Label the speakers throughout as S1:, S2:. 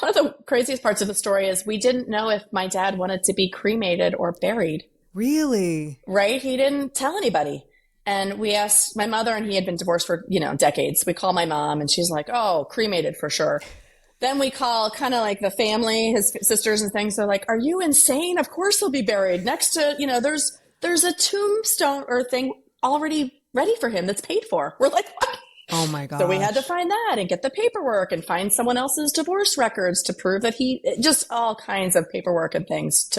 S1: one of the craziest parts of the story is we didn't know if my dad wanted to be cremated or buried.
S2: Really?
S1: Right? He didn't tell anybody. And we asked my mother, and he had been divorced for, decades. We call my mom, and she's like, oh, cremated for sure. Then we call kind of like the family, his sisters and things. They're like, are you insane? Of course he'll be buried next to, there's a tombstone or thing already ready for him that's paid for. We're like, what?
S2: Oh my gosh.
S1: So we had to find that and get the paperwork and find someone else's divorce records to prove that just all kinds of paperwork and things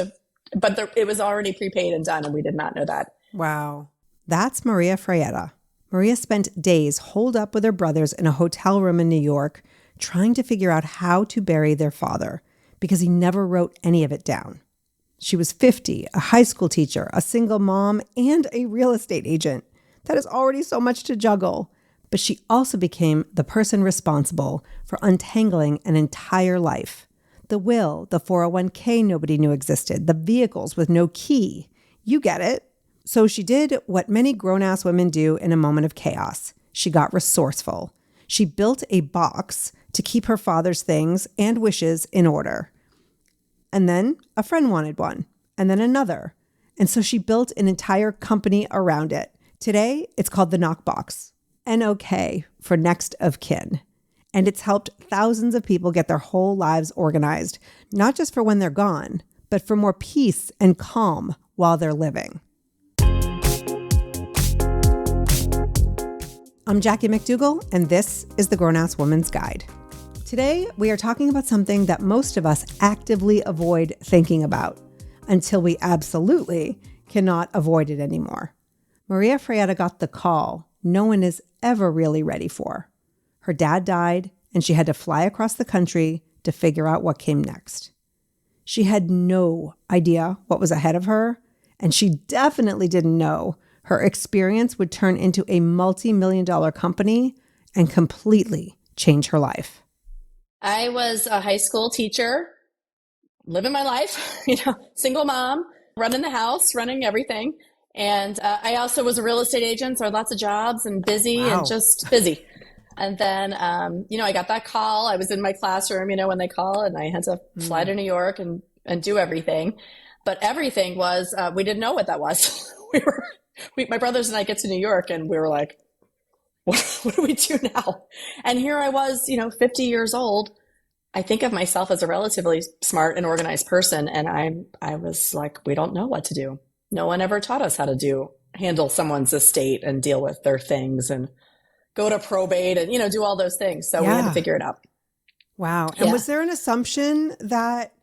S1: but it was already prepaid and done, and we did not know that.
S2: Wow. That's Maria Fraietta. Maria spent days holed up with her brothers in a hotel room in New York, trying to figure out how to bury their father because he never wrote any of it down. She was 50, a high school teacher, a single mom, and a real estate agent. That is already so much to juggle. But she also became the person responsible for untangling an entire life. The will, the 401k nobody knew existed, the vehicles with no key. You get it. So she did what many grown-ass women do in a moment of chaos. She got resourceful. She built a box to keep her father's things and wishes in order. And then a friend wanted one, and then another. And so she built an entire company around it. Today, it's called the NokBox. NOK for next of kin. And it's helped thousands of people get their whole lives organized, not just for when they're gone, but for more peace and calm while they're living. I'm Jackie McDougall, and this is the Grown-Ass Woman's Guide. Today, we are talking about something that most of us actively avoid thinking about until we absolutely cannot avoid it anymore. Maria Fraietta got the call no one is ever really ready for. Her dad died, and she had to fly across the country to figure out what came next. She had no idea what was ahead of her, and she definitely didn't know her experience would turn into a multi-million-dollar company and completely change her life.
S1: I was a high school teacher, living my life, single mom, running the house, running everything. And I also was a real estate agent, so I had lots of jobs and busy and just busy. And then, I got that call. I was in my classroom, when they call, and I had to fly to New York and do everything. But everything was, we didn't know what that was. My brothers and I get to New York, and we were like, what do we do now? And here I was, 50 years old. I think of myself as a relatively smart and organized person. And I was like, we don't know what to do. No one ever taught us how to handle someone's estate and deal with their things and go to probate and, do all those things. So we had to figure it out.
S2: Wow. And was there an assumption that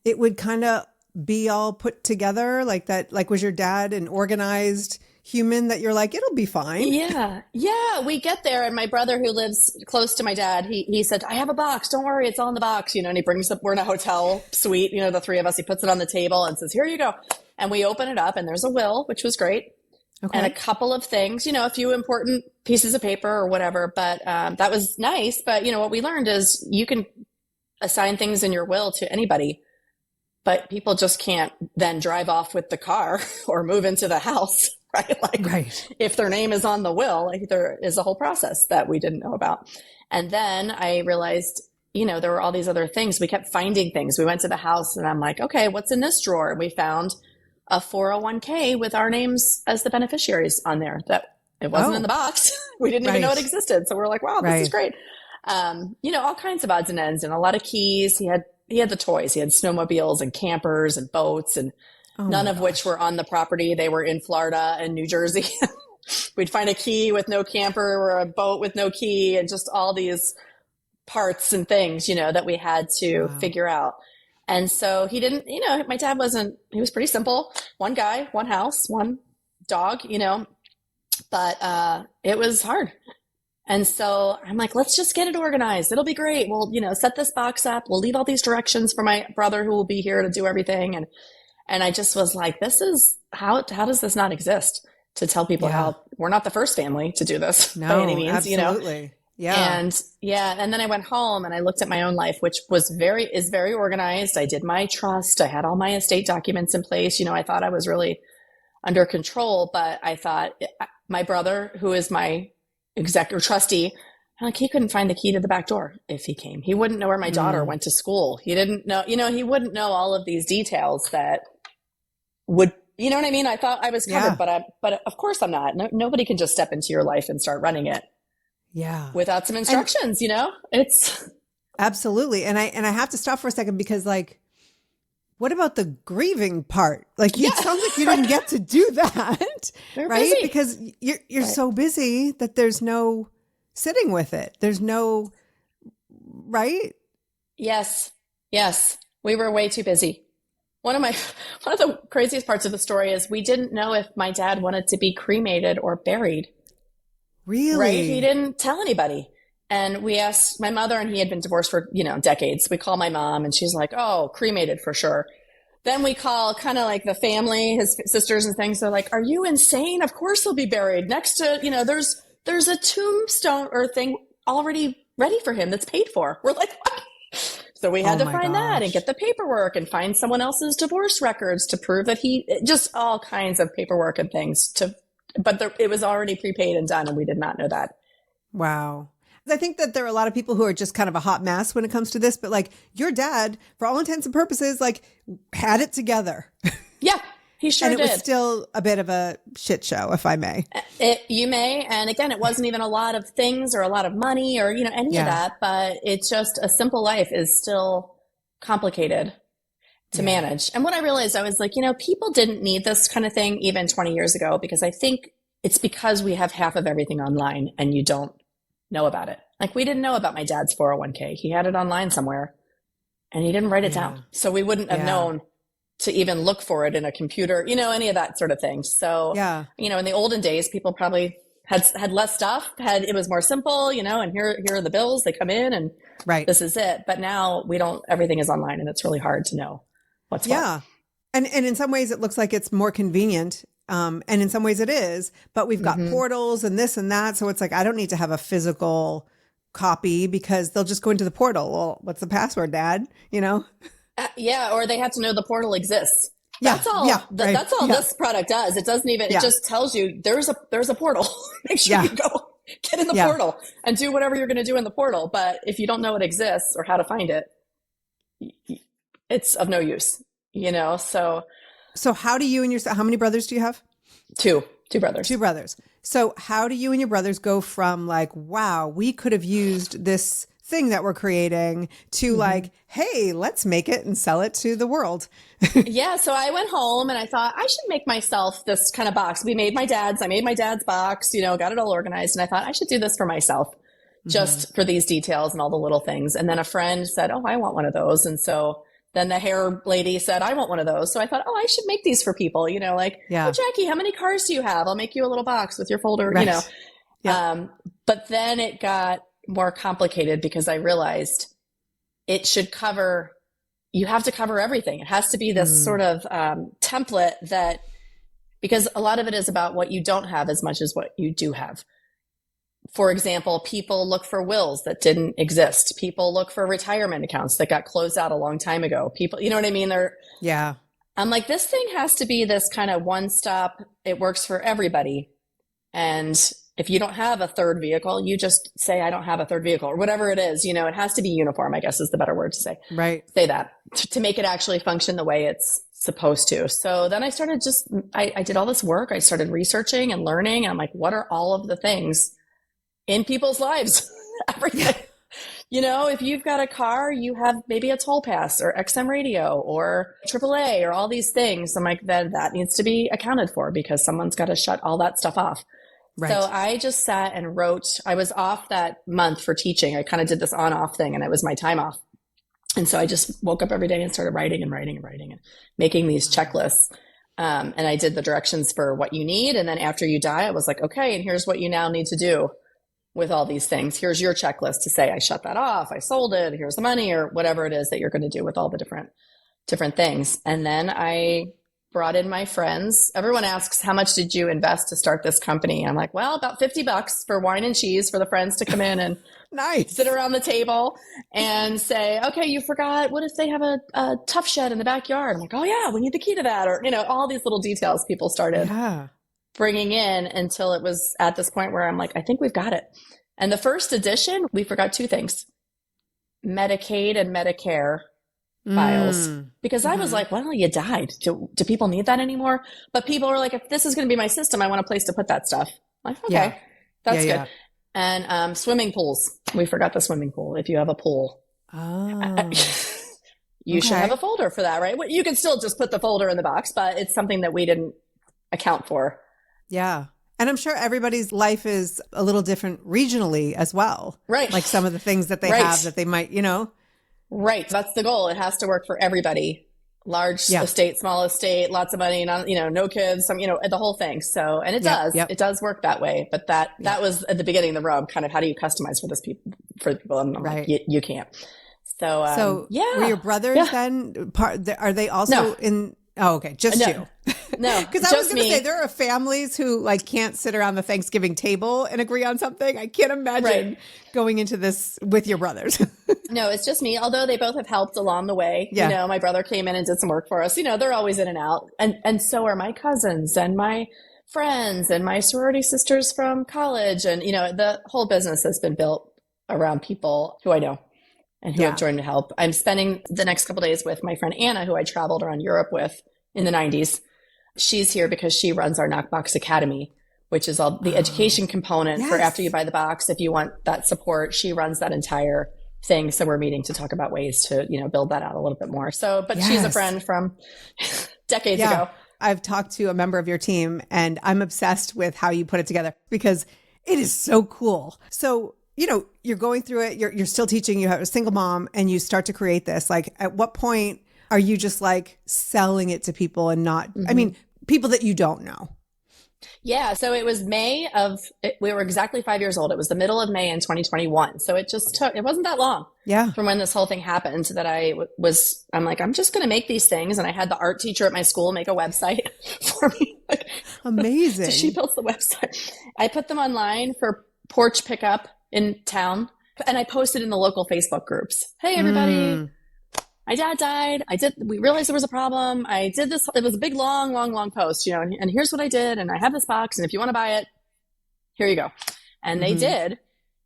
S2: it would kind of be all put together like that? Like, was your dad an organized human that you're like, it'll be fine?
S1: Yeah. We get there, and my brother, who lives close to my dad, he said, I have a box. Don't worry. It's all in the box. And he brings up, we're in a hotel suite, the three of us, he puts it on the table and says, here you go. And we open it up, and there's a will, which was great. Okay. And a couple of things, a few important pieces of paper or whatever, but that was nice. But, what we learned is you can assign things in your will to anybody, but people just can't then drive off with the car or move into the house, right? Right. If their name is on the will, there is a whole process that we didn't know about. And then I realized, there were all these other things. We kept finding things. We went to the house, and I'm like, okay, what's in this drawer? And we found a 401k with our names as the beneficiaries on there. That it wasn't in the box. We didn't even know it existed. So we're like, wow, this is great. All kinds of odds and ends and a lot of keys. He had the toys. He had snowmobiles and campers and boats, and none of which were on the property. They were in Florida and New Jersey. We'd find a key with no camper or a boat with no key, and just all these parts and things, that we had to figure out. And so he didn't, my dad he was pretty simple. One guy, one house, one dog, but it was hard. And so I'm like, let's just get it organized. It'll be great. We'll, set this box up. We'll leave all these directions for my brother who will be here to do everything. And I just was like, this is how does this not exist? To tell people how we're not the first family to do this by any means,
S2: absolutely. Yeah.
S1: And then I went home and I looked at my own life, which is very organized. I did my trust. I had all my estate documents in place. I thought I was really under control, but I thought my brother, who is my executor trustee, Like he couldn't find the key to the back door if he came. He wouldn't know where my daughter went to school. He didn't know, he wouldn't know all of these details that would, you know what I mean? I thought I was covered, but of course I'm not. No, nobody can just step into your life and start running it.
S2: Yeah.
S1: Without some instructions, it's
S2: absolutely. And I have to stop for a second because like, what about the grieving part? Like it sounds like you didn't get to do that, right?
S1: Busy.
S2: Because you're so busy that there's no sitting with it. There's no, right?
S1: Yes. We were way too busy. One of the craziest parts of the story is we didn't know if my dad wanted to be cremated or buried.
S2: Really?
S1: Right? He didn't tell anybody. And we asked my mother, and he had been divorced for, decades. We call my mom and she's like, oh, cremated for sure. Then we call kind of like the family, his sisters and things. They're like, are you insane? Of course he'll be buried next to, there's a tombstone or thing already ready for him that's paid for. We're like, what? So we had to find that and get the paperwork and find someone else's divorce records to prove that just all kinds of paperwork and things but it was already prepaid and done. And we did not know that.
S2: Wow. I think that there are a lot of people who are just kind of a hot mess when it comes to this, but like your dad, for all intents and purposes, like had it together.
S1: Yeah, he sure did.
S2: And it was still a bit of a shit show, if I may.
S1: You may. And again, it wasn't even a lot of things or a lot of money or, any of that, but it's just a simple life is still complicated to manage. And what I realized, I was like, people didn't need this kind of thing even 20 years ago, because I think it's because we have half of everything online and you don't know about it. Like we didn't know about my dad's 401k. He had it online somewhere and he didn't write it down. So we wouldn't have known to even look for it in a computer, any of that sort of thing. So, in the olden days, people probably had less stuff, it was more simple, and here are the bills, they come in and this is it. But now everything is online and it's really hard to know what's what.
S2: And in some ways it looks like it's more convenient. And in some ways it is, but we've got portals and this and that. So it's like, I don't need to have a physical copy because they'll just go into the portal. Well, what's the password, Dad?
S1: Or they have to know the portal exists. That's all. That's all this product does. It doesn't even. It just tells you there's a portal. Make sure you go get in the portal and do whatever you're going to do in the portal. But if you don't know it exists or how to find it, it's of no use.
S2: So how do you and how many brothers do you have?
S1: Two brothers.
S2: Two brothers. So how do you and your brothers go from like, wow, we could have used this thing that we're creating to like, hey, let's make it and sell it to the world?
S1: So I went home and I thought I should make myself this kind of box. I made my dad's box, got it all organized. And I thought I should do this for myself, just for these details and all the little things. And then a friend said, oh, I want one of those. And so then the hair lady said, I want one of those. So I thought, oh, I should make these for people, oh, Jackie, how many cars do you have? I'll make you a little box with your folder, But then it got more complicated because I realized you have to cover everything. It has to be this sort of template because a lot of it is about what you don't have as much as what you do have. For example, people look for wills that didn't exist. People look for retirement accounts that got closed out a long time ago. People, you know what I mean? I'm like, this thing has to be this kind of one stop. It works for everybody. And if you don't have a third vehicle, you just say, I don't have a third vehicle or whatever it is. It has to be uniform, I guess is the better word to say.
S2: Right.
S1: Say that to make it actually function the way it's supposed to. So then I started I did all this work. I started researching and learning. And I'm like, what are all of the things in people's lives? Everything. If you've got a car, you have maybe a toll pass or XM radio or AAA or all these things. I'm like, that needs to be accounted for because someone's got to shut all that stuff off. Right. So I just sat and wrote. I was off that month for teaching. I kind of did this on-off thing and it was my time off. And so I just woke up every day and started writing and making these checklists. And I did the directions for what you need. And then after you die, I was like, okay, and here's what you now need to do with all these things. Here's your checklist to say, I shut that off, I sold it, here's the money, or whatever it is that you're going to do with all the different things. And then I brought in my friends. Everyone asks, how much did you invest to start this company? I'm like, well, about $50 for wine and cheese for the friends to come in and sit around the table and say, okay, you forgot, what if they have a tough shed in the backyard? I'm like, oh yeah, we need the key to that. Or, all these little details people started bringing in until it was at this point where I'm like, I think we've got it. And the first edition, we forgot two things: Medicaid and Medicare files. Because I was like, well, you died. Do people need that anymore? But people were like, if this is going to be my system, I want a place to put that stuff. I'm like, okay, that's good. And swimming pools. We forgot the swimming pool. If you have a pool, you should have a folder for that, right? You can still just put the folder in the box, but it's something that we didn't account for.
S2: Yeah. And I'm sure everybody's life is a little different regionally as well.
S1: Right.
S2: Like some of the things that they have that they might,
S1: Right. That's the goal. It has to work for everybody. Large estate, small estate, lots of money, no kids, the whole thing. So, and it does. It does work that way. But that was at the beginning of the rub, kind of how do you customize for the people? And I'm like, you can't. So,
S2: were your brothers then are they also in? Oh, okay. Just you.
S1: No,
S2: because I was going to say there are families who like can't sit around the Thanksgiving table and agree on something. I can't imagine going into this with your brothers.
S1: No, it's just me. Although they both have helped along the way. Yeah. My brother came in and did some work for us. They're always in and out, and so are my cousins and my friends and my sorority sisters from college, and the whole business has been built around people who I know and who have joined to help. I'm spending the next couple of days with my friend Anna, who I traveled around Europe with in the 90s. She's here because she runs our NokBox Academy, which is all the education component for after you buy the box. If you want that support, she runs that entire thing. So we're meeting to talk about ways to, build that out a little bit more. So, but she's a friend from decades ago.
S2: I've talked to a member of your team and I'm obsessed with how you put it together because it is so cool. So, you're going through it, you're still teaching, you have a single mom and you start to create this. Like at what point are you just like selling it to people and not, I mean, people that you don't know?
S1: Yeah. So it was we were exactly 5 years old. It was the middle of May in 2021. So it wasn't that long from when this whole thing happened that I'm like, I'm just going to make these things. And I had the art teacher at my school make a website for me.
S2: Amazing.
S1: So she built the website. I put them online for porch pickup in town. And I posted in the local Facebook groups. Hey, everybody. My dad died. We realized there was a problem. I did this. It was a big, long post, and here's what I did. And I have this box. And if you want to buy it, here you go. And they did.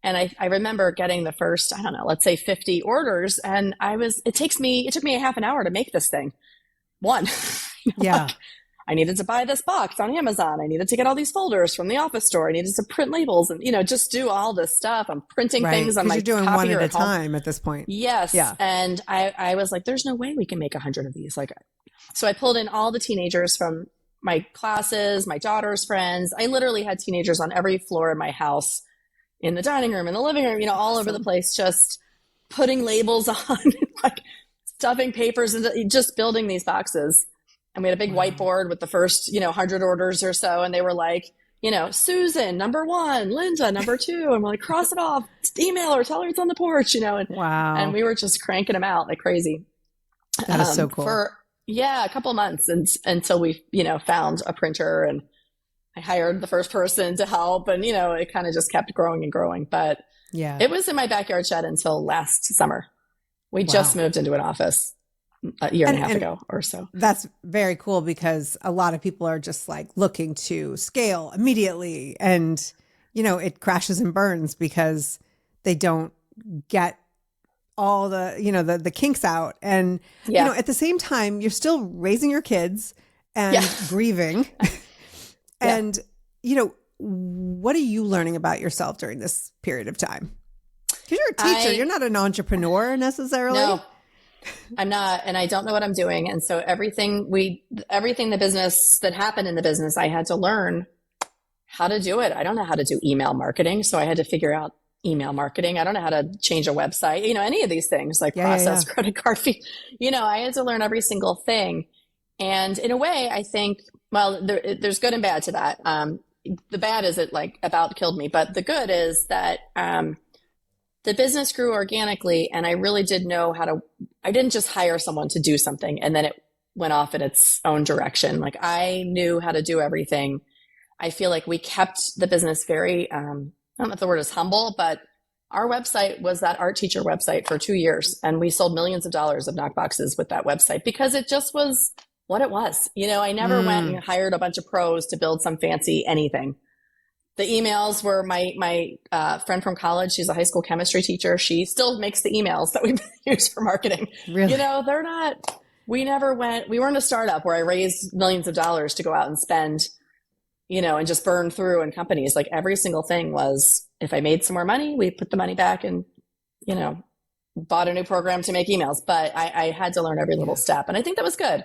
S1: And I remember getting the first, I don't know, let's say 50 orders. And it took me a half an hour to make this thing. One. I needed to buy this box on Amazon. I needed to get all these folders from the office store. I needed to print labels and, just do all this stuff. I'm printing things on my
S2: copier. You're doing one at a
S1: home.
S2: time at this point.
S1: Yes.
S2: Yeah.
S1: And I was like, there's no way we can make 100 of these. So I pulled in all the teenagers from my classes, my daughter's friends. I literally had teenagers on every floor in my house, in the dining room, in the living room, all over the place, just putting labels on, stuffing papers into just building these boxes. And we had a big whiteboard with the first, 100 orders or so. And they were like, Susan, number 1, Linda, number 2. And we're like, cross it off, email her, tell her it's on the porch, and, and we were just cranking them out like crazy.
S2: That is so cool.
S1: For, a couple of months until we, found a printer and I hired the first person to help. And, it kind of just kept growing and growing. But it was in my backyard shed until last summer. We just moved into an office a year and a half ago or so.
S2: That's very cool because a lot of people are just like looking to scale immediately and, it crashes and burns because they don't get all the, the kinks out. And, at the same time, you're still raising your kids and grieving. And, what are you learning about yourself during this period of time? Because you're a teacher, you're not an entrepreneur necessarily.
S1: No. I'm not, and I don't know what I'm doing. And so everything the business that happened in the business, I had to learn how to do it. I don't know how to do email marketing. So I had to figure out email marketing. I don't know how to change a website, any of these things like process credit card fee. I had to learn every single thing. And in a way, I think, well, there's good and bad to that. The bad is it about killed me, but the good is that, the business grew organically and I really did know I didn't just hire someone to do something and then it went off in its own direction. I knew how to do everything. I feel like we kept the business very, I don't know if the word is humble, but our website was that art teacher website for 2 years. And we sold millions of dollars of NokBoxes with that website because it just was what it was. I never went and hired a bunch of pros to build some fancy anything. The emails were my friend from college. She's a high school chemistry teacher. She still makes the emails that we use for marketing.
S2: Really?
S1: They're not, we weren't a startup where I raised millions of dollars to go out and spend, and just burn through in companies. Like every single thing was, if I made some more money, we put the money back and, bought a new program to make emails. But I had to learn every little step. And I think that was good.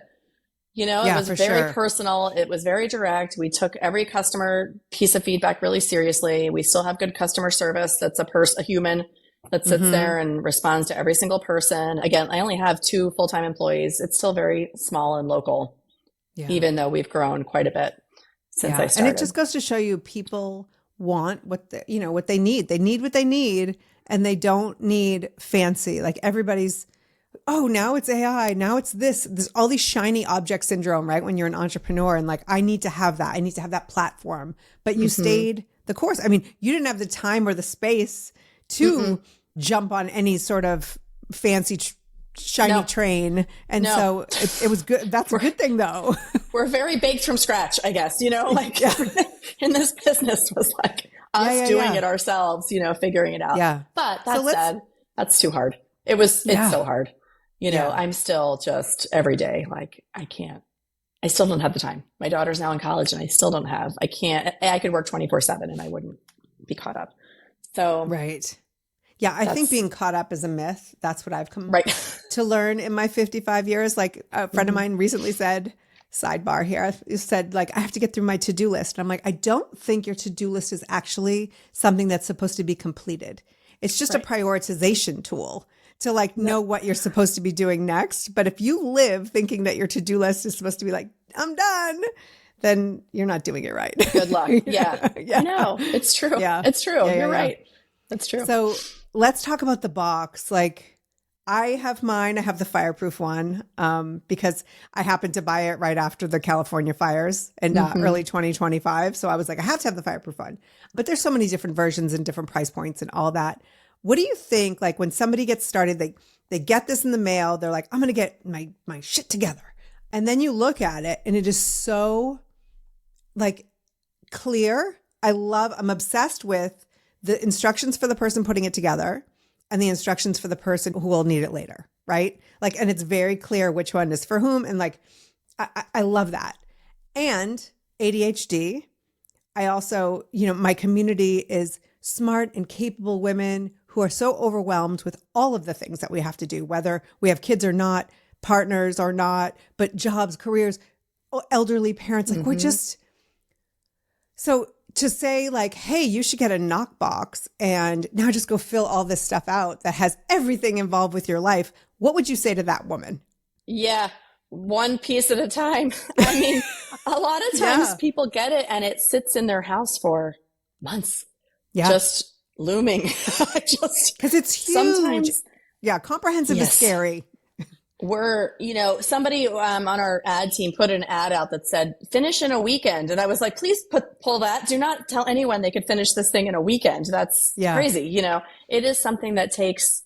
S1: It was very personal. It was very direct. We took every customer piece of feedback really seriously. We still have good customer service. That's a human that sits there and responds to every single person. Again, I only have 2 full-time employees. It's still very small and local, even though we've grown quite a bit since I started.
S2: And it just goes to show you people want what they need. They need what they need, and they don't need fancy. Like everybody's, oh, now it's AI. Now it's this. There's all these shiny object syndrome, right? When you're an entrepreneur and like, I need to have that. I need to have that platform. But you stayed the course. I mean, you didn't have the time or the space to jump on any sort of fancy shiny train. And so it was good. That's a good thing though.
S1: We're very baked from scratch, I guess, everything in this business was like us doing it ourselves, figuring it out. Yeah. But that said, that's too hard. It's so hard. I'm still just every day, like I still don't have the time. My daughter's now in college and I still don't have, I could work 24/7 and I wouldn't be caught up. So,
S2: right. Yeah. I think being caught up is a myth. That's what I've come to learn in my 55 years. Like a friend of mine recently said, sidebar here, said like, I have to get through my to-do list. And I'm like, I don't think your to-do list is actually something that's supposed to be completed. It's just a prioritization tool to like know what you're supposed to be doing next. But if you live thinking that your to-do list is supposed to be like, I'm done, then you're not doing it right.
S1: Good luck. Yeah. No, it's true. Yeah. It's true. You're right. That's true.
S2: So let's talk about the box. Like I have mine. I have the fireproof one because I happened to buy it right after the California fires in early 2025. So I was like, I have to have the fireproof one. But there's so many different versions and different price points and all that. What do you think, like when somebody gets started, they get this in the mail, they're like, I'm going to get my shit together. And then you look at it and it is so like clear. I'm obsessed with the instructions for the person putting it together and the instructions for the person who will need it later. Right. Like, and it's very clear which one is for whom. And like, I love that. And ADHD. I also, my community is smart and capable women who are so overwhelmed with all of the things that we have to do, whether we have kids or not, partners or not, but jobs, careers, elderly parents, like we're just, so to say like, hey, you should get a NokBox and now just go fill all this stuff out that has everything involved with your life. What would you say to that woman?
S1: Yeah. One piece at a time. I mean, a lot of times people get it and it sits in their house for months. Yeah. Just looming.
S2: Because it's huge. Sometimes, comprehensive is scary.
S1: Somebody on our ad team put an ad out that said, finish in a weekend. And I was like, please pull that. Do not tell anyone they could finish this thing in a weekend. That's crazy. It is something that takes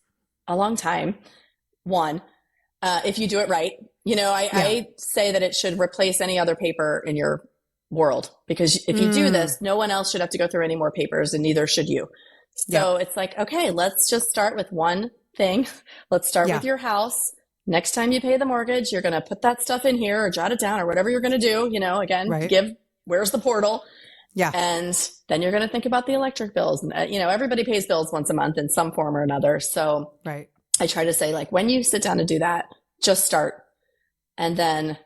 S1: a long time. One, if you do it right, I say that it should replace any other paper in your world, because if you do this, no one else should have to go through any more papers and neither should you. So it's like, okay, let's just start with one thing. Let's start with your house. Next time you pay the mortgage, you're going to put that stuff in here or jot it down or whatever you're going to do, where's the portal? Yeah. And then you're going to think about the electric bills. And, everybody pays bills once a month in some form or another. So I try to say, like, when you sit down to do that, just start. And then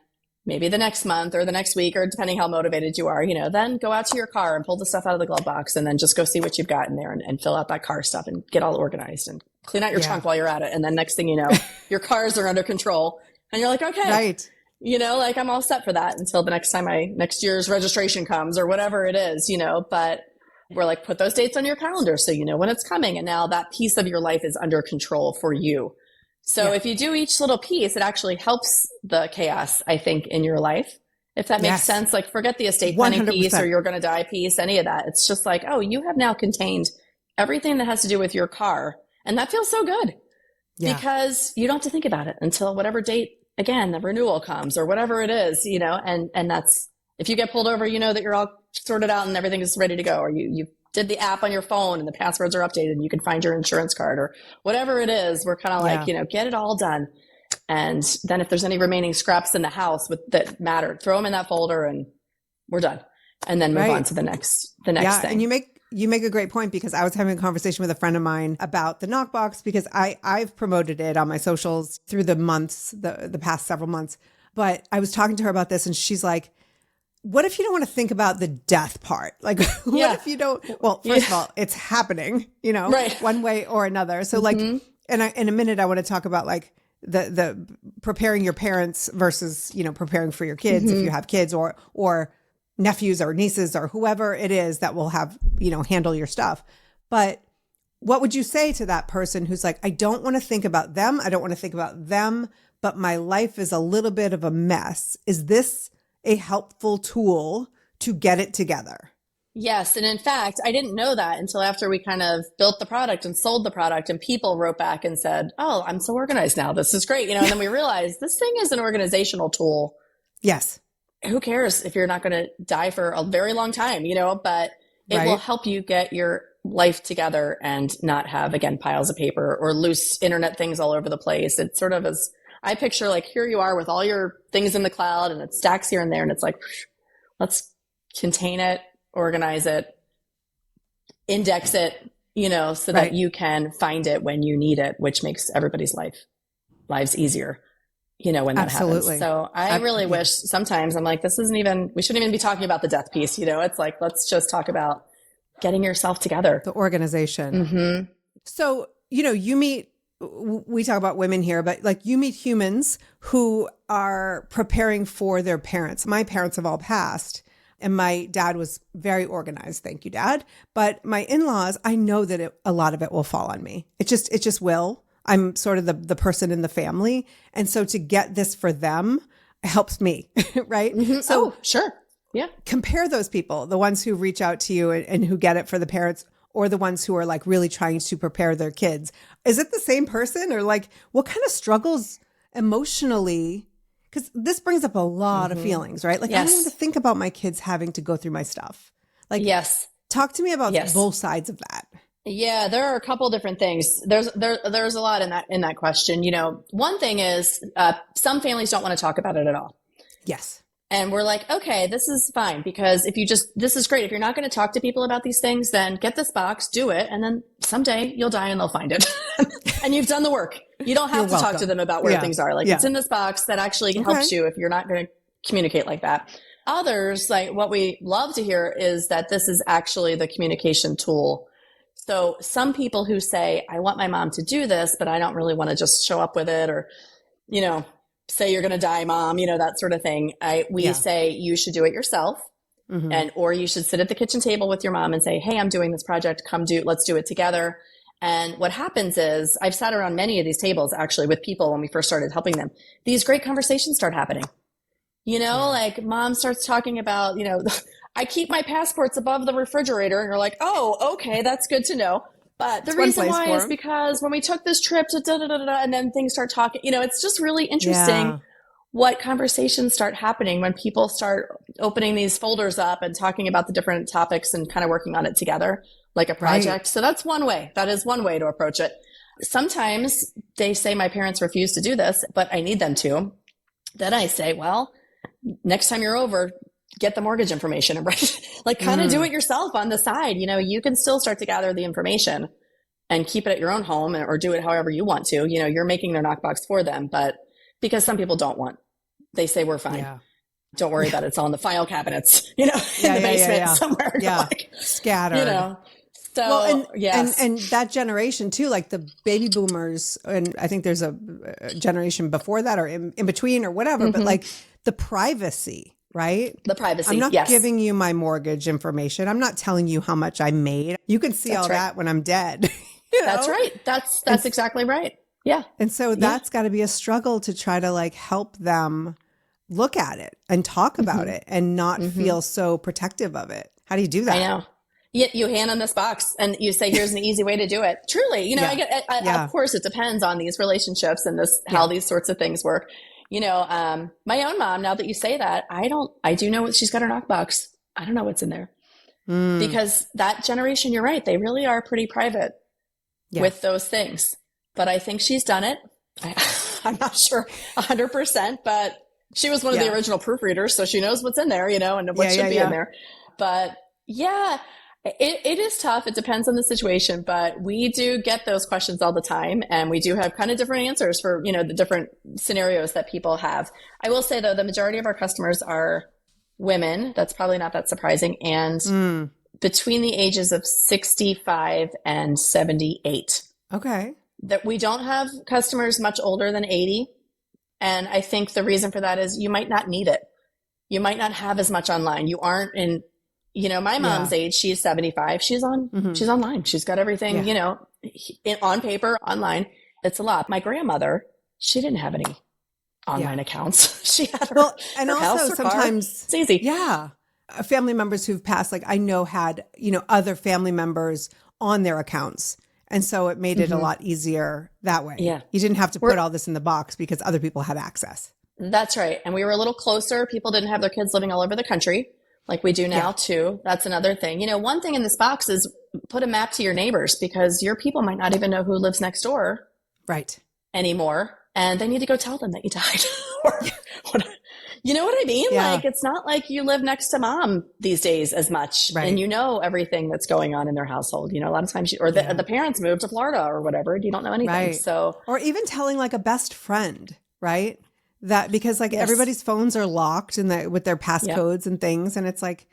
S1: maybe the next month or the next week, or depending how motivated you are, then go out to your car and pull the stuff out of the glove box and then just go see what you've got in there and fill out that car stuff and get all organized and clean out your trunk while you're at it. And then next thing you know, your cars are under control and you're like, okay, I'm all set for that until the next time next year's registration comes or whatever it is, but we're like, put those dates on your calendar so you know when it's coming. And now that piece of your life is under control for you. So if you do each little piece, it actually helps the chaos, I think, in your life. If that makes sense, like forget the estate planning 100%. Piece or you're going to die piece, any of that. It's just like, oh, you have now contained everything that has to do with your car. And that feels so good because you don't have to think about it until whatever date, again, the renewal comes or whatever it is, and if you get pulled over, you know that you're all sorted out and everything is ready to go, or you did the app on your phone and the passwords are updated and you can find your insurance card or whatever it is. We're kind of like, get it all done. And then if there's any remaining scraps in the house that matter, throw them in that folder and we're done. And then move on to the next thing.
S2: And you make a great point, because I was having a conversation with a friend of mine about the NokBox, because I've promoted it on my socials through the months, the past several months. But I was talking to her about this and she's like, what if you don't want to think about the death part? Like, what if you don't? Well, first of all, it's happening, one way or another. So like, and in a minute, I want to talk about like the preparing your parents versus, preparing for your kids if you have kids or nephews or nieces or whoever it is that will have, handle your stuff. But what would you say to that person who's like, I don't want to think about them. I don't want to think about them, but my life is a little bit of a mess. Is this a helpful tool to get it together?
S1: Yes. And in fact, I didn't know that until after we kind of built the product and sold the product and people wrote back and said, oh, I'm so organized now. This is great. And then we realized this thing is an organizational tool.
S2: Yes.
S1: Who cares if you're not going to die for a very long time, but it will help you get your life together and not have, again, piles of paper or loose internet things all over the place. It sort of is, I picture like, here you are with all your things in the cloud and it stacks here and there. And it's like, let's contain it, organize it, index it, so that you can find it when you need it, which makes everybody's lives easier, when that happens. So I really wish sometimes I'm like, we shouldn't even be talking about the death piece. It's like, let's just talk about getting yourself together.
S2: The organization. Mm-hmm. So, we talk about women here, but like you meet humans who are preparing for their parents. My parents have all passed and my dad was very organized. Thank you, Dad. But my in-laws, I know that a lot of it will fall on me. It just will. I'm sort of the person in the family. And so to get this for them helps me, right?
S1: Mm-hmm. So sure. Yeah.
S2: Compare those people, the ones who reach out to you and who get it for the parents, or the ones who are like really trying to prepare their kids. Is it the same person, or like what kind of struggles emotionally? Because this brings up a lot of feelings, right? Like I don't want to think about my kids having to go through my stuff. Like, talk to me about both sides of that.
S1: Yeah, there are a couple different things. There's a lot in that question. One thing is some families don't want to talk about it at all.
S2: Yes.
S1: And we're like, okay, this is fine, because this is great. If you're not going to talk to people about these things, then get this box, do it. And then someday you'll die and they'll find it. And you've done the work. You don't have to talk to them about where things are. Like it's in this box that actually helps you if you're not going to communicate like that. Others, like what we love to hear is that this is actually the communication tool. So some people who say, I want my mom to do this, but I don't really want to just show up with it, or, say you're going to die, Mom, that sort of thing. We say you should do it yourself. Mm-hmm. Or you should sit at the kitchen table with your mom and say, hey, I'm doing this project. let's do it together. And what happens is I've sat around many of these tables actually with people when we first started helping them. These great conversations start happening, like mom starts talking about, I keep my passports above the refrigerator, and you're like, oh, okay, that's good to know. But the reason why is because when we took this trip to and then things start talking, it's just really interesting what conversations start happening when people start opening these folders up and talking about the different topics and kind of working on it together like a project. Right. So that's one way. That is one way to approach it. Sometimes they say my parents refuse to do this, but I need them to. Then I say, well, next time you're over, get the mortgage information and kind of do it yourself on the side. You can still start to gather the information and keep it at your own home, or do it however you want to. You're making their NokBox for them, but because some people don't want, they say we're fine. Yeah. Don't worry about it. It's all in the file cabinets, in the basement somewhere.
S2: Yeah. Scattered.
S1: So,
S2: well, and that generation too, like the baby boomers, and I think there's a generation before that or in between or whatever, but like the privacy. Right?
S1: The privacy.
S2: I'm not giving you my mortgage information. I'm not telling you how much I made. You can see that when I'm dead.
S1: That's right. That's exactly right. Yeah.
S2: And so that's got to be a struggle to try to like help them look at it and talk about it and not feel so protective of it. How do you do that?
S1: I know. You hand them this box and you say, here's an easy way to do it. Truly, of course, it depends on these relationships and how these sorts of things work. My own mom, now that you say that, I do know what she's got her knockbox. I don't know what's in there because that generation, you're right. They really are pretty private with those things, but I think she's done it. I'm not sure 100%, but she was one of the original proofreaders. So she knows what's in there, and what should be in there. But yeah, it is tough. It depends on the situation, but we do get those questions all the time. And we do have kind of different answers for, the different scenarios that people have. I will say though, the majority of our customers are women. That's probably not that surprising. And between the ages of 65 and 78.
S2: Okay.
S1: That we don't have customers much older than 80. And I think the reason for that is you might not need it. You might not have as much online. You aren't in, my mom's age, she's 75. She's online. She's got everything, on paper, online. It's a lot. My grandmother, she didn't have any online accounts. She had her,
S2: and
S1: her
S2: also
S1: house, her
S2: sometimes
S1: car. It's easy.
S2: Yeah. Family members who've passed, like I know had, other family members on their accounts. And so it made it a lot easier that way.
S1: Yeah.
S2: You didn't have to put all this in the box because other people had access.
S1: That's right. And we were a little closer. People didn't have their kids living all over the country like we do now too. That's another thing. One thing in this box is put a map to your neighbors because your people might not even know who lives next door anymore. And they need to go tell them that you died. You know what I mean?
S2: Yeah.
S1: Like, it's not like you live next to mom these days as much and you know everything that's going on in their household. A lot of times, the parents moved to Florida or whatever. You don't know anything.
S2: Right.
S1: So,
S2: or even telling like a best friend, right? That because like everybody's phones are locked and with their passcodes and things. And it's like,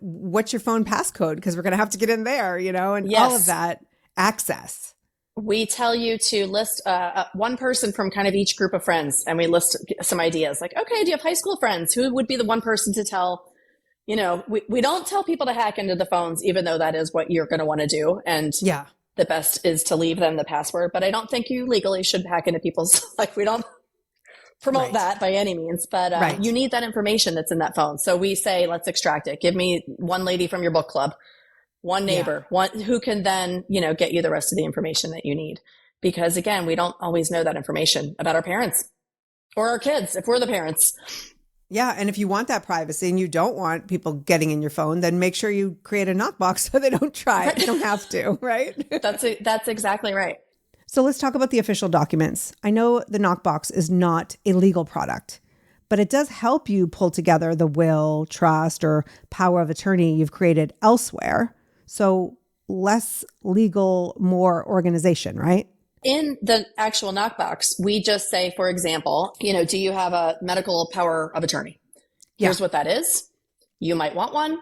S2: what's your phone passcode? Because we're going to have to get in there, and all of that access.
S1: We tell you to list one person from kind of each group of friends, and we list some ideas. Like, okay, do you have high school friends? Who would be the one person to tell? We don't tell people to hack into the phones, even though that is what you're going to want to do. And the best is to leave them the password. But I don't think you legally should hack into people's, like we don't promote that by any means. But you need that information that's in that phone. So we say, let's extract it. Give me one lady from your book club. One neighbor, one who can then, get you the rest of the information that you need. Because again, we don't always know that information about our parents or our kids if we're the parents.
S2: Yeah. And if you want that privacy and you don't want people getting in your phone, then make sure you create a knockbox so they don't try it. They don't have to, right?
S1: That's exactly right.
S2: So let's talk about the official documents. I know the knockbox is not a legal product, but it does help you pull together the will, trust, or power of attorney you've created elsewhere. So less legal, more organization, right?
S1: In the actual knockbox, we just say, for example, do you have a medical power of attorney? Here's what that is. You might want one.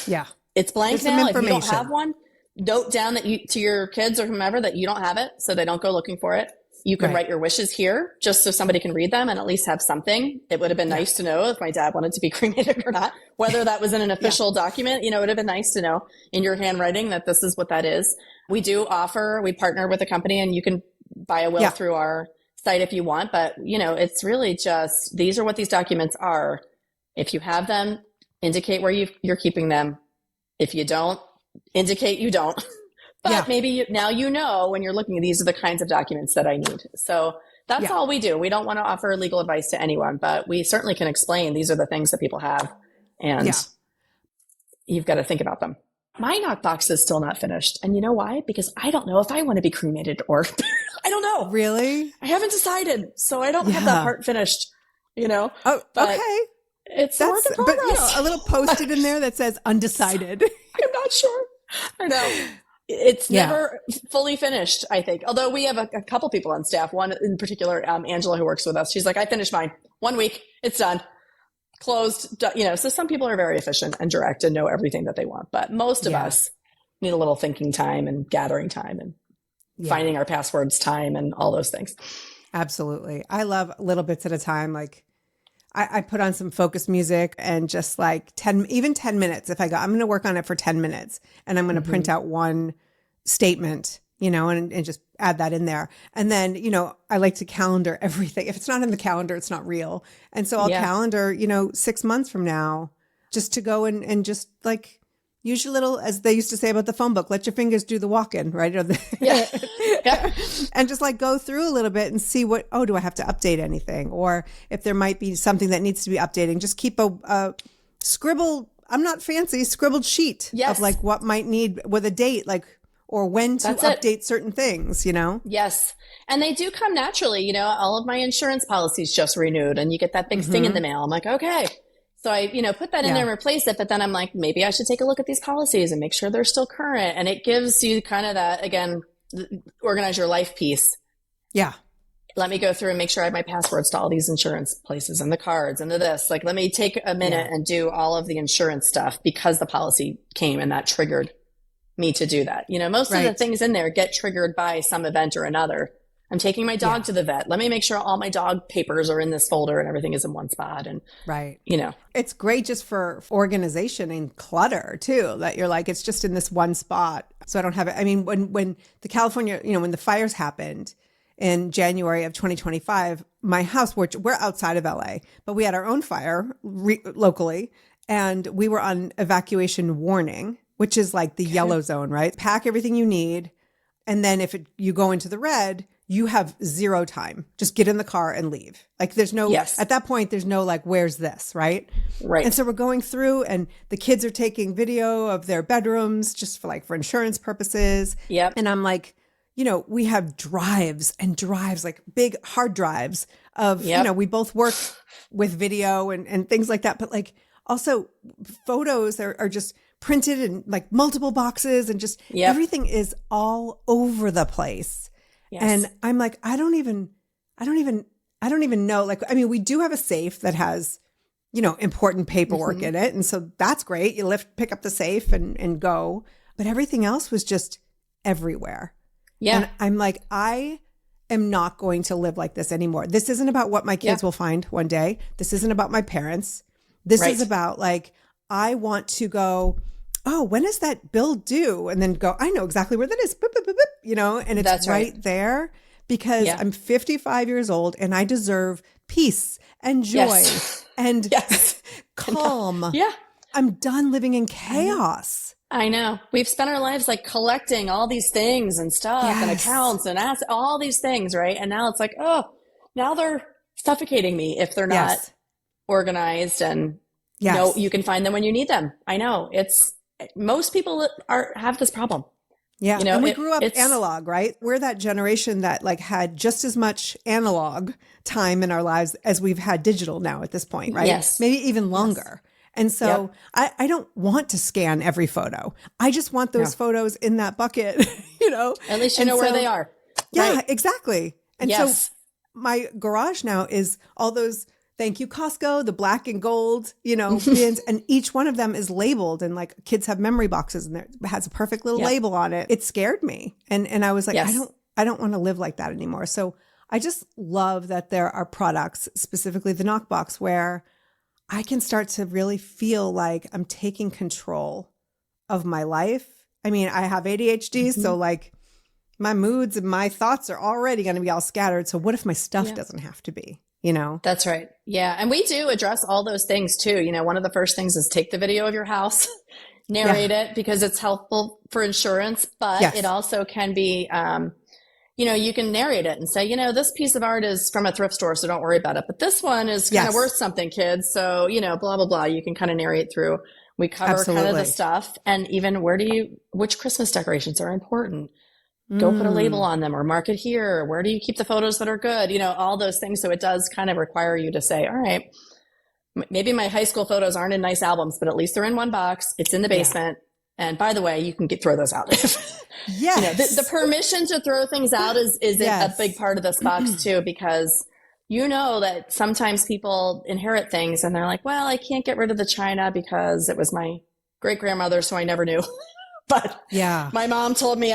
S2: Yeah.
S1: It's blank now. If you don't have one, note down that to your kids or whomever that you don't have it so they don't go looking for it. You can write your wishes here just so somebody can read them and at least have something. It would have been nice to know if my dad wanted to be cremated or not, whether that was in an official document. It would have been nice to know in your handwriting that this is what that is. We partner with a company and you can buy a will through our site if you want. But, it's really just, these are what these documents are. If you have them, indicate where you're keeping them. If you don't, indicate you don't. But maybe now when you're looking, these are the kinds of documents that I need. So that's all we do. We don't want to offer legal advice to anyone, but we certainly can explain these are the things that people have. And you've got to think about them. My knockbox is still not finished. And you know why? Because I don't know if I want to be cremated or I don't know.
S2: Really?
S1: I haven't decided. So I don't have that part finished, Oh,
S2: but okay.
S1: It's a work in progress.
S2: But, a little post-it in there that says undecided.
S1: I'm not sure. I know. It's never fully finished, I think. Although we have a couple people on staff, one in particular, Angela, who works with us. She's like, I finished mine 1 week. It's done. Closed. So some people are very efficient and direct and know everything that they want. But most of us need a little thinking time and gathering time and finding our passwords time and all those things.
S2: Absolutely. I love little bits at a time. Like I put on some focus music and just like 10 minutes. If I'm going to work on it for 10 minutes and I'm going to print out one statement, and just add that in there. And then, I like to calendar everything. If it's not in the calendar, it's not real. And so I'll calendar, 6 months from now just to go and just like, use your little, as they used to say about the phone book, let your fingers do the walking, right?
S1: Yeah. Yeah.
S2: And just like go through a little bit and see what, oh, do I have to update anything? Or if there might be something that needs to be updating, just keep a scribble, I'm not fancy, scribbled sheet
S1: Yes.
S2: of like what might need with a date, like, or when to
S1: That's
S2: update certain things, you know?
S1: Yes. And they do come naturally. All of my insurance policies just renewed and you get that big thing in the mail. I'm like, okay. So I, put that in there and replace it. But then I'm like, maybe I should take a look at these policies and make sure they're still current. And it gives you kind of that, again, organize your life piece.
S2: Yeah.
S1: Let me go through and make sure I have my passwords to all these insurance places and the cards and the this. Like, let me take a minute and do all of the insurance stuff because the policy came and that triggered me to do that. Most of the things in there get triggered by some event or another. I'm taking my dog to the vet. Let me make sure all my dog papers are in this folder and everything is in one spot. And,
S2: it's great just for organization and clutter too, that you're like, it's just in this one spot. So I don't have it. I mean, when the California, when the fires happened in January of 2025, my house, we're outside of LA, but we had our own fire locally and we were on evacuation warning, which is like the yellow zone, right? Pack everything you need. And then if you go into the red, you have zero time. Just get in the car and leave. Like there's no, at that point, there's no like, where's this, right?
S1: Right.
S2: And so we're going through and the kids are taking video of their bedrooms just for insurance purposes.
S1: Yep.
S2: And I'm like, we have drives and drives, like big hard drives of, we both work with video and things like that. But like also photos are just printed in like multiple boxes and just everything is all over the place. Yes. And I'm like, I don't even know. Like, I mean, we do have a safe that has, important paperwork in it. And so that's great. You pick up the safe and go, but everything else was just everywhere. Yeah. And I'm like, I am not going to live like this anymore. This isn't about what my kids will find one day. This isn't about my parents. This is about like, I want to go, oh, when is that bill due? And then go, I know exactly where that is. Boop, boop, boop, boop, and it's
S1: That's
S2: right there because I'm 55 years old and I deserve peace and joy and calm.
S1: Yeah.
S2: I'm done living in chaos.
S1: I know. We've spent our lives like collecting all these things and stuff and accounts and all these things, right? And now it's like, oh, now they're suffocating me if they're not organized and you can find them when you need them. I know. Most people have this problem.
S2: Yeah. And we grew up analog, right? We're that generation that like had just as much analog time in our lives as we've had digital now at this point, right?
S1: Yes.
S2: Maybe even longer. Yes. And so I don't want to scan every photo. I just want those photos in that bucket,
S1: At least you know where they are.
S2: Yeah, exactly. And so my garage now is all those, thank you, Costco, the black and gold, bins, and each one of them is labeled and like kids have memory boxes and it has a perfect little label on it. It scared me. And I was like, I don't want to live like that anymore. So I just love that there are products, specifically the NokBox, where I can start to really feel like I'm taking control of my life. I mean, I have ADHD, so like my moods and my thoughts are already going to be all scattered. So what if my stuff doesn't have to be?
S1: That's right. Yeah. And we do address all those things too. One of the first things is take the video of your house, narrate it because it's helpful for insurance, but it also can be, you can narrate it and say, this piece of art is from a thrift store, so don't worry about it. But this one is kind of worth something, kids. So, blah, blah, blah. You can kind of narrate through. We cover kind of the stuff. And even which Christmas decorations are important? Go put a label on them or mark it here. Where do you keep the photos that are good? All those things. So it does kind of require you to say, all right, maybe my high school photos aren't in nice albums, but at least they're in one box. It's in the basement. And by the way, you can throw those out.
S2: Yes.
S1: The permission to throw things out is a big part of this box too, because that sometimes people inherit things and they're like, well, I can't get rid of the china because it was my great grandmother, so I never knew. But my mom told me,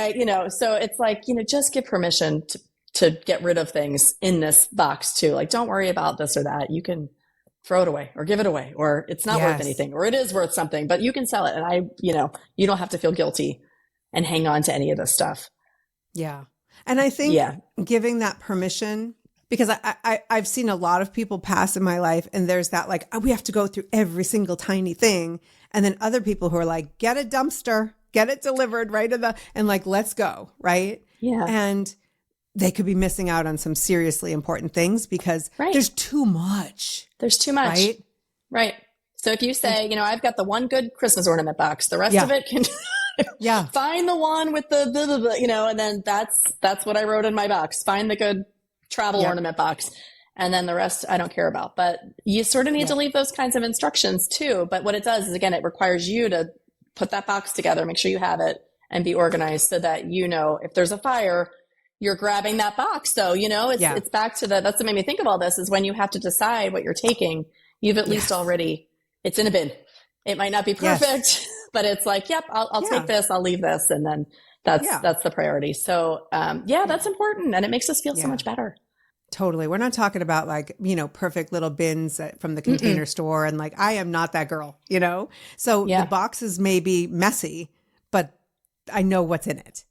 S1: so it's like, just give permission to get rid of things in this box too. Like, don't worry about this or that. You can throw it away or give it away, or it's not worth anything, or it is worth something, but you can sell it. And you don't have to feel guilty and hang on to any of this stuff.
S2: Yeah. And I think giving that permission Because I've seen a lot of people pass in my life, and there's that like, oh, we have to go through every single tiny thing. And then other people who are like, get a dumpster, get it delivered right to and like, let's go. Right.
S1: Yeah.
S2: And they could be missing out on some seriously important things because there's too much.
S1: There's too much.
S2: Right.
S1: Right. So if you say, I've got the one good Christmas ornament box, the rest of it can find the one with the blah, blah, blah, and then that's what I wrote in my box. Find the good travel ornament box. And then the rest I don't care about. But you sort of need to leave those kinds of instructions too. But what it does is, again, it requires you to put that box together, make sure you have it, and be organized so that if there's a fire, you're grabbing that box. So, it's back to that's what made me think of all this, is when you have to decide what you're taking, you've at least already, it's in a bin. It might not be perfect, but it's like, yep, I'll take this, I'll leave this. And then that's the priority. So, that's important. And it makes us feel so much better.
S2: Totally. We're not talking about like, perfect little bins from the container store. And like, I am not that girl, So the boxes may be messy, but I know what's in it,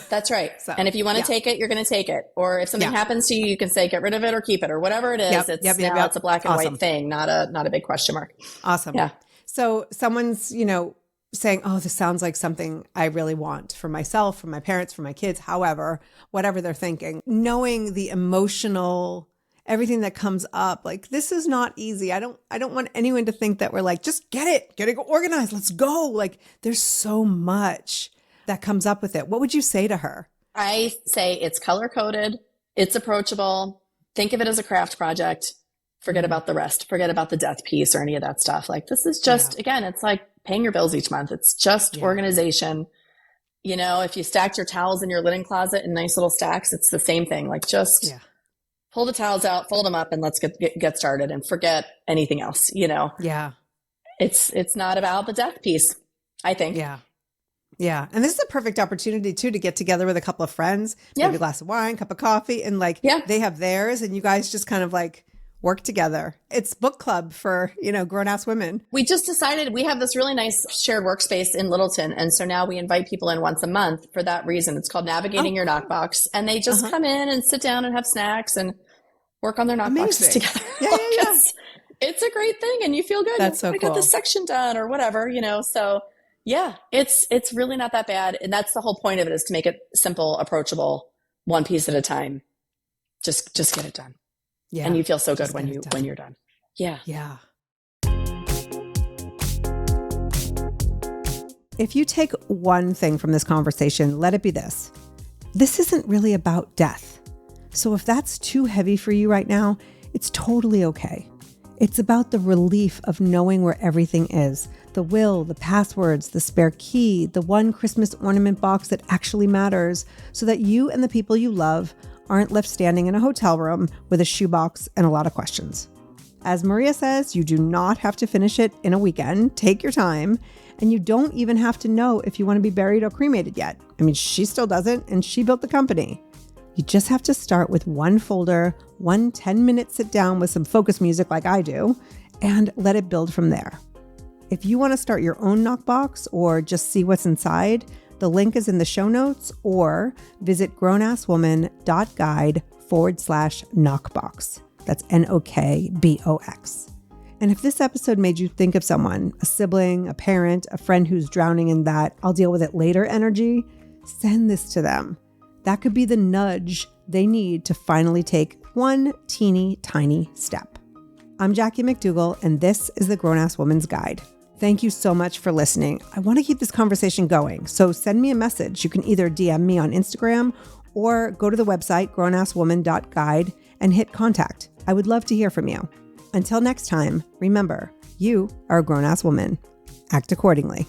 S1: That's right. So, and if you want to take it, you're going to take it. Or if something happens to you, you can say, get rid of it or keep it or whatever it is. It's a black and white thing, not a big question mark.
S2: Awesome. Yeah. So someone's, saying, oh, this sounds like something I really want for myself, for my parents, for my kids, however, whatever they're thinking, knowing the emotional, everything that comes up, like, this is not easy. I don't want anyone to think that we're like, just get it organized. Let's go. Like, there's so much that comes up with it. What would you say to her?
S1: I say it's color coded. It's approachable. Think of it as a craft project. Forget about the rest. Forget about the death piece or any of that stuff. Like, this is just, again, it's like paying your bills each month. It's just organization. If you stacked your towels in your linen closet in nice little stacks, it's the same thing. Like, just pull the towels out, fold them up, and let's get started and forget anything else,
S2: Yeah. It's
S1: not about the death piece, I think.
S2: Yeah. Yeah. And this is a perfect opportunity too, to get together with a couple of friends, maybe a glass of wine, cup of coffee, and like, they have theirs and you guys just kind of like work together. It's book club for, grown-ass women.
S1: We just decided we have this really nice shared workspace in Littleton. And so now we invite people in once a month for that reason. It's called Navigating Your NokBox. And they just come in and sit down and have snacks and work on their knockboxes together.
S2: Yeah.
S1: It's a great thing. And you feel good.
S2: That's so
S1: cool. I got this section done or whatever, So it's really not that bad. And that's the whole point of it, is to make it simple, approachable, one piece at a time. Just get it done. Yeah. And you feel so good when you're done. Yeah.
S2: Yeah. If you take one thing from this conversation, let it be this. This isn't really about death. So if that's too heavy for you right now, it's totally okay. It's about the relief of knowing where everything is. The will, the passwords, the spare key, the one Christmas ornament box that actually matters, so that you and the people you love aren't left standing in a hotel room with a shoebox and a lot of questions. As Maria says, you do not have to finish it in a weekend. Take your time. And you don't even have to know if you want to be buried or cremated yet. I mean, she still doesn't, and she built the company. You just have to start with one folder, one 10-minute sit down with some focus music like I do, and let it build from there. If you want to start your own NokBox or just see what's inside, the link is in the show notes, or visit grownasswoman.guide/NokBox. That's NokBox. And if this episode made you think of someone, a sibling, a parent, a friend who's drowning in that I'll deal with it later energy, send this to them. That could be the nudge they need to finally take one teeny tiny step. I'm Jackie McDougall, and this is the Grown Ass Woman's Guide. Thank you so much for listening. I want to keep this conversation going, so send me a message. You can either DM me on Instagram or go to the website, grownasswoman.guide, and hit contact. I would love to hear from you. Until next time, remember, you are a grown-ass woman. Act accordingly.